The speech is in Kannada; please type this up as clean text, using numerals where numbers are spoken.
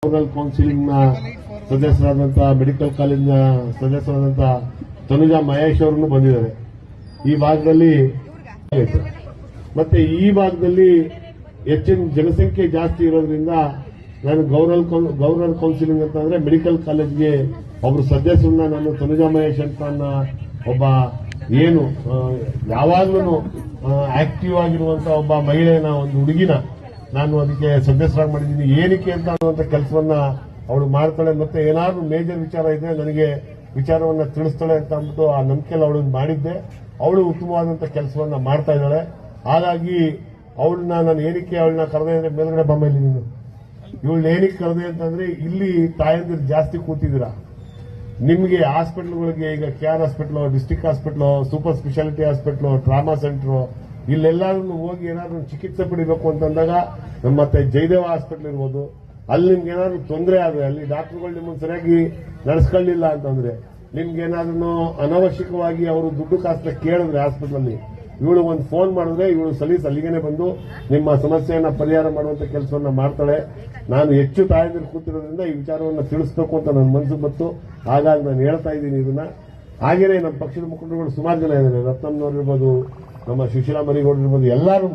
ರೂರಲ್ ಕೌನ್ಸಿಲಿಂಗ್ ನ ಸದಸ್ಯರಾದಂತಹ ಮೆಡಿಕಲ್ ಕಾಲೇಜಿನ ಸದಸ್ಯರಾದಂತಹ ತನುಜಾ ಮಹೇಶ್ ಅವರನ್ನು ಬಂದಿದ್ದಾರೆ ಈ ಭಾಗದಲ್ಲಿ. ಮತ್ತೆ ಈ ಭಾಗದಲ್ಲಿ ಹೆಚ್ಚಿನ ಜನಸಂಖ್ಯೆ ಜಾಸ್ತಿ ಇರೋದ್ರಿಂದ ನಾನು ಗೌರಲ್ ಕೌನ್ಸಿಲಿಂಗ್ ಅಂತಂದ್ರೆ ಮೆಡಿಕಲ್ ಕಾಲೇಜ್ಗೆ ಒಬ್ರು ಸದಸ್ಯರನ್ನ ನಾನು ತನುಜಾ ಮಹೇಶ್ ಅಂತ ಒಬ್ಬ ಏನು ಯಾವಾಗ್ಲೂ ಆಕ್ಟಿವ್ ಆಗಿರುವಂತಹ ಒಬ್ಬ ಮಹಿಳೆನ ಒಂದು ಹುಡುಗಿನ ನಾನು ಅದಕ್ಕೆ ಸದಸ್ಯರಾಗಿ ಮಾಡಿದ್ದೀನಿ. ಏನಕ್ಕೆ ಅಂತ ಅನ್ನುವಂಥ ಕೆಲಸವನ್ನ ಅವಳು ಮಾಡ್ತಾಳೆ. ಮತ್ತೆ ಏನಾದ್ರು ಮೇಜರ್ ವಿಚಾರ ಇದ್ರೆ ನನಗೆ ವಿಚಾರವನ್ನ ತಿಳಿಸ್ತಾಳೆ ಅಂತ ಅಂದ್ಬಿಟ್ಟು ಆ ನಂಬಿಕೆಯಲ್ಲಿ ಅವಳು ಮಾಡಿದ್ದೆ. ಅವಳು ಉತ್ತಮವಾದಂತ ಕೆಲಸವನ್ನ ಮಾಡ್ತಾ ಇದ್ದಾಳೆ. ಹಾಗಾಗಿ ಅವಳನ್ನ ನಾನು ಏನಕ್ಕೆ ಅವಳನ್ನ ಕರೆದೆ ಅಂದ್ರೆ ಮೇಲ್ಗಡೆ ಬೊಮ್ಮಲ್ಲಿ ನೀನು ಇವಳನ್ನ ಏನಕ್ಕೆ ಕರೆದೆ ಅಂತಂದ್ರೆ ಇಲ್ಲಿ ತಾಯಂದಿರು ಜಾಸ್ತಿ ಕೂತಿದ್ದೀರಾ. ನಿಮಗೆ ಹಾಸ್ಪಿಟಲ್ಗಳಿಗೆ ಈಗ KR hospital, district hospital, super speciality hospital, trauma centre ಇಲ್ಲೆಲ್ಲಾದ್ರೂ ಹೋಗಿ ಏನಾದ್ರು ಚಿಕಿತ್ಸೆ ಪಡಿಬೇಕು ಅಂತಂದಾಗ ನಮ್ಮ ಮತ್ತೆ ಜಯದೇವ ಹಾಸ್ಪಿಟಲ್ ಇರ್ಬೋದು, ಅಲ್ಲಿ ನಿಮ್ಗೆ ಏನಾದ್ರು ತೊಂದರೆ ಆದ್ರೆ ಅಲ್ಲಿ ಡಾಕ್ಟರ್ಗಳು ನಿಮ್ಮನ್ನು ಸರಿಯಾಗಿ ನಡೆಸ್ಕೊಳ್ಳಿಲ್ಲ ಅಂತಂದ್ರೆ ನಿಮ್ಗೆ ಏನಾದ್ರು ಅನಾವಶ್ಯಕವಾಗಿ ಅವರು ದುಡ್ಡು ಕಾಸನ್ನ ಕೇಳಿದ್ರೆ ಹಾಸ್ಪಿಟಲ್ ಅಲ್ಲಿ ಇವಳು ಒಂದು ಫೋನ್ ಮಾಡಿದ್ರೆ ಇವಳು ಸಲೀಸ್ ಅಲ್ಲಿಗೇನೆ ಬಂದು ನಿಮ್ಮ ಸಮಸ್ಯೆಯನ್ನ ಪರಿಹಾರ ಮಾಡುವಂತ ಕೆಲಸವನ್ನ ಮಾಡ್ತಾಳೆ. ನಾನು ಹೆಚ್ಚು ತಾಯಂದಿರು ಕೂತಿರೋದ್ರಿಂದ ಈ ವಿಚಾರವನ್ನ ತಿಳಿಸಬೇಕು ಅಂತ ನನ್ನ ಮನಸ್ಸು ಬಂತು. ಹಾಗಾಗಿ ನಾನು ಹೇಳ್ತಾ ಇದ್ದೀನಿ ಇದನ್ನ. ಹಾಗೇನೆ ನಮ್ಮ ಪಕ್ಷದ ಮುಖಂಡರುಗಳು ಸುಮಾರು ಜನ ಇದ್ದಾರೆ. ರತ್ನಮ್ಮನವ್ರು ಇರ್ಬೋದು, ನಮ್ಮ ಸುಶೀಲಾ ಮರಿಗೌಡರು ಇರ್ಬೋದು, ಎಲ್ಲರೂ